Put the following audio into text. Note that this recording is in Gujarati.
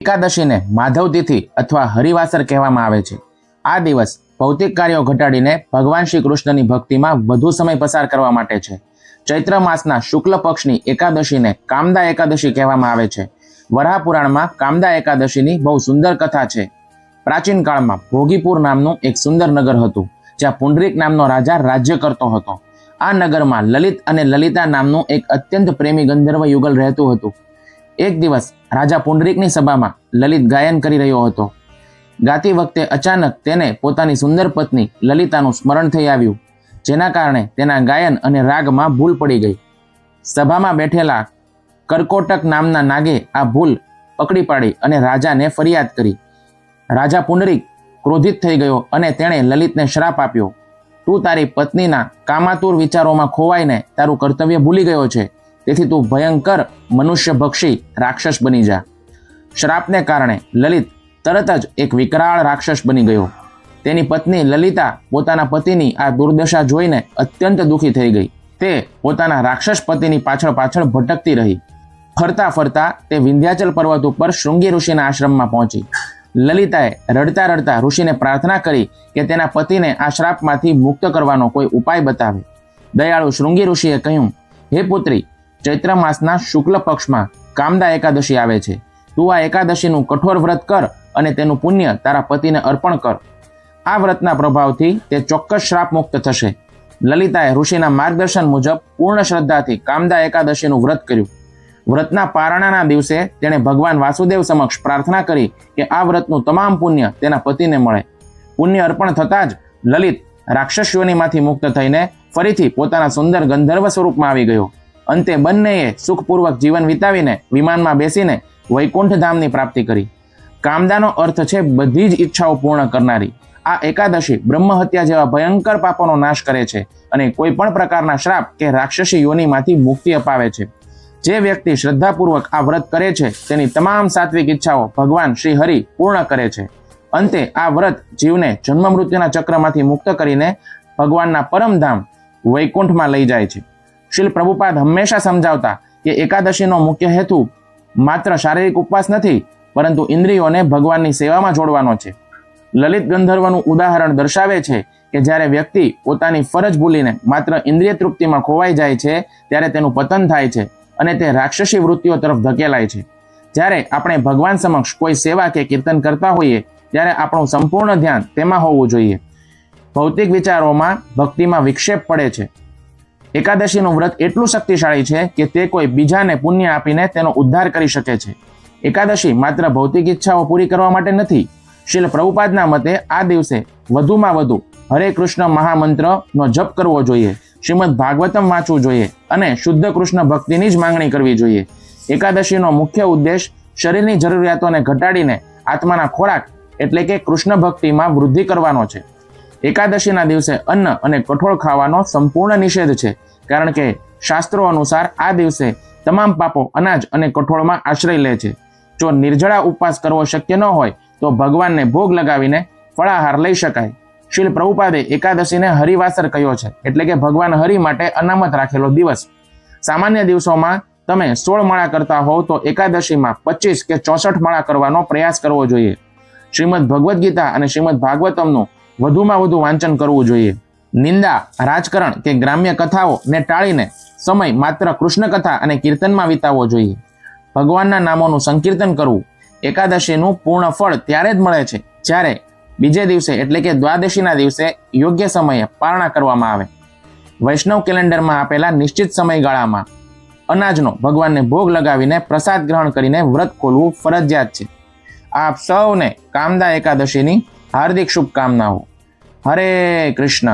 એકાદશીને માધવ તિથિ અથવા હરિવાસર કહેવામાં આવે છે। આ દિવસ ભૌતિક કાર્યો ઘટાડીને ભગવાન શ્રી કૃષ્ણની ભક્તિમાં વધુ સમય પસાર કરવા માટે છે। ચૈત્ર માસના શુક્લ પક્ષની એકાદશીને કામદા એકાદશી કહેવામાં આવે છે। વરાહ પુરાણમાં કામદા એકાદશીની બહુ સુંદર કથા છે। પ્રાચીન કાળમાં ભોગીપુર નામનું એક સુંદર નગર હતું, જ્યાં પુંડરીક નામનો રાજા રાજ્ય કરતો હતો। આ નગરમાં લલિત અને લલિતા નામનું એક અત્યંત પ્રેમી ગંધર્વ યુગલ રહેતું હતું। એક દિવસ રાજા પુંડરીકની સભામાં લલિત ગાયન કરી રહ્યો હતો। ગાતી વખતે અચાનક તેને પોતાની સુંદર પત્ની લલિતાનું સ્મરણ થઈ આવ્યું, જેના કારણે તેના ગાયન અને રાગમાં ભૂલ પડી ગઈ। સભામાં બેઠેલા કરકોટક નામના નાગે આ ભૂલ પકડી પાડી અને રાજાને ફરિયાદ કરી। રાજા પુંડરીક ક્રોધિત થઈ ગયો અને તેણે લલિતને શ્રાપ આપ્યો, તું તારી પત્નીના કામાતુર વિચારોમાં ખોવાઈને તારું કર્તવ્ય ભૂલી ગયો છે, તેથી તું ભયંકર મનુષ્ય ભક્ષી રાક્ષસ બની જા। શ્રાપને કારણે લલિત તરત જ એક વિકરાળ રાક્ષસ બની ગયો। તેની પત્ની લલિતા પોતાના પતિની આ દુર્દશા જોઈને અત્યંત દુઃખી થઈ ગઈ। તે પોતાના રાક્ષસ પતિની પાછળ પાછળ ભટકતી રહી। ફરતા ફરતા તે વિંધ્યાચલ પર્વત ઉપર શૃંગી ઋષિના આશ્રમમાં પહોંચી। લલિતાએ રડતા રડતા ઋષિને પ્રાર્થના કરી કે તેના પતિને આ શ્રાપમાંથી મુક્ત કરવાનો કોઈ ઉપાય બતાવે। દયાળુ શૃંગી ઋષિએ કહ્યું, હે પુત્રી, ચૈત્ર માસના શુક્લ પક્ષમાં કામદા એકાદશી આવે છે। તું આ એકાદશીનું કઠોર વ્રત કર અને તેનું પુણ્ય તારા પતિને અર્પણ કર। આ વ્રતના પ્રભાવથી તે ચોક્કસ શ્રાપ મુક્ત થશે। લલિતાએ ઋષિના માર્ગદર્શન મુજબ પૂર્ણ શ્રદ્ધાથી કામદા એકાદશીનું વ્રત કર્યું। વ્રતના પારણાના દિવસે તેણે ભગવાન વાસુદેવ સમક્ષ પ્રાર્થના કરી કે આ વ્રતનું તમામ પુણ્ય તેના પતિને મળે। પુણ્ય અર્પણ થતાં જ લલિત રાક્ષસ યોનિમાંથી મુક્ત થઈને ફરીથી પોતાના સુંદર ગંધર્વ સ્વરૂપમાં આવી ગયો। અંતે બંનેએ સુખપૂર્વક જીવન વિતાવીને વિમાનમાં બેસીને વૈકુંઠ ધામની પ્રાપ્તિ કરી। કામદાનો અર્થ છે બધી જ ઈચ્છાઓ પૂર્ણ કરનારી। આ એકાદશી બ્રહ્મહત્યા જેવા ભયંકર પાપોનો નાશ કરે છે અને કોઈ પણ પ્રકારના શ્રાપ કે રાક્ષસી યોનિમાંથી મુક્તિ અપાવે છે। જે વ્યક્તિ શ્રદ્ધાપૂર્વક આ વ્રત કરે છે તેની તમામ સાત્વિક ઈચ્છાઓ ભગવાન શ્રી હરિ પૂર્ણ કરે છે। અંતે આ વ્રત જીવને જન્મ મૃત્યુના ચક્રમાંથી મુક્ત કરીને ભગવાનના પરમધામ વૈકુંઠમાં લઈ જાય છે। શ્રીલ પ્રભુપાદ હંમેશા સમજાવતા કે એકાદશીનો મુખ્ય હેતુ માત્ર શારીરિક ઉપવાસ નથી, પરંતુ ઇન્દ્રિયોને ભગવાનની સેવામાં જોડવાનો છે। લલિત ગંધર્વનું ઉદાહરણ દર્શાવે છે કે જ્યારે વ્યક્તિ પોતાની ફરજ ભૂલીને માત્ર ઇન્દ્રિય તૃપ્તિમાં ખોવાઈ જાય છે, ત્યારે તેનું પતન થાય છે અને તે રાક્ષસી વૃત્તિઓ તરફ ધકેલાય છે। જ્યારે આપણે ભગવાન સમક્ષ કોઈ સેવા કે કીર્તન કરતા હોઈએ ત્યારે આપણું સંપૂર્ણ ધ્યાન તેમાં હોવું જોઈએ। ભૌતિક વિચારોમાં ભક્તિમાં વિક્ષેપ પડે છે। એકાદશીનું વ્રત એટલું શક્તિશાળી છે કે તે કોઈ બીજાને પુણ્ય આપીને તેનો ઉદ્ધાર કરી શકે છે। એકાદશી માત્ર ભૌતિક ઈચ્છાઓ પૂરી કરવા માટે નથી। શ્રીલ પ્રભુપાદના મતે આ દિવસે વધુમાં વધુ હરે કૃષ્ણ મહામંત્રનો જપ કરવો જોઈએ, શ્રીમદ ભાગવતમ વાંચવું જોઈએ અને શુદ્ધ કૃષ્ણ ભક્તિની જ માંગણી કરવી જોઈએ। એકાદશીનો મુખ્ય ઉદ્દેશ શરીરની જરૂરિયાતોને ઘટાડીને આત્માના ખોરાક એટલે કે કૃષ્ણ ભક્તિમાં વૃદ્ધિ કરવાનો છે। એકાદશીના દિવસે અન્ન અને કઠોળ ખાવાનો સંપૂર્ણ નિષેધ છે, કારણ કે શાસ્ત્રો અનુસાર આ દિવસે તમામ પાપો અનાજ અને કઠોળમાં આશ્રય લે છે। જો નિર્જળા ઉપવાસ કરવો શક્ય ન હોય તો ભગવાનને ભોગ લગાવીને ફળાહાર લઈ શકાય। શ્રીલ પ્રભુપાદે એકાદશીને હરિવાસર કહ્યો છે, એટલે કે ભગવાન હરિ માટે અનામત રાખેલો દિવસ। સામાન્ય દિવસોમાં તમે 16 માળા કરતા હોવ તો એકાદશીમાં 25 કે 64 માળા કરવાનો પ્રયાસ કરવો જોઈએ। શ્રીમદ ભગવદ્ ગીતા અને શ્રીમદ ભાગવતમનું વધુમાં વધુ વાંચન કરવું જોઈએ। નિંદા, રાજકારણ કે ગ્રામ્ય કથાઓ ને ટાળીને સમય માત્ર કૃષ્ણ કથા અને કીર્તનમાં વિતાવવો જોઈએ। ભગવાનના નામોનું સંકીર્તન કરવું। એકાદશીનું પૂર્ણ ફળ ત્યારે જ મળે છે જ્યારે બીજે દિવસે એટલે કે દ્વાદશીના દિવસે યોગ્ય સમયે પારણા કરવામાં આવે। વૈષ્ણવ કેલેન્ડરમાં આપેલા નિશ્ચિત સમયગાળામાં અનાજનો ભગવાનને ભોગ લગાવીને પ્રસાદ ગ્રહણ કરીને વ્રત ખોલવું ફરજિયાત છે। આપ સૌને કામદા એકાદશીની હાર્દિક શુભકામનાઓ। હરે કૃષ્ણ।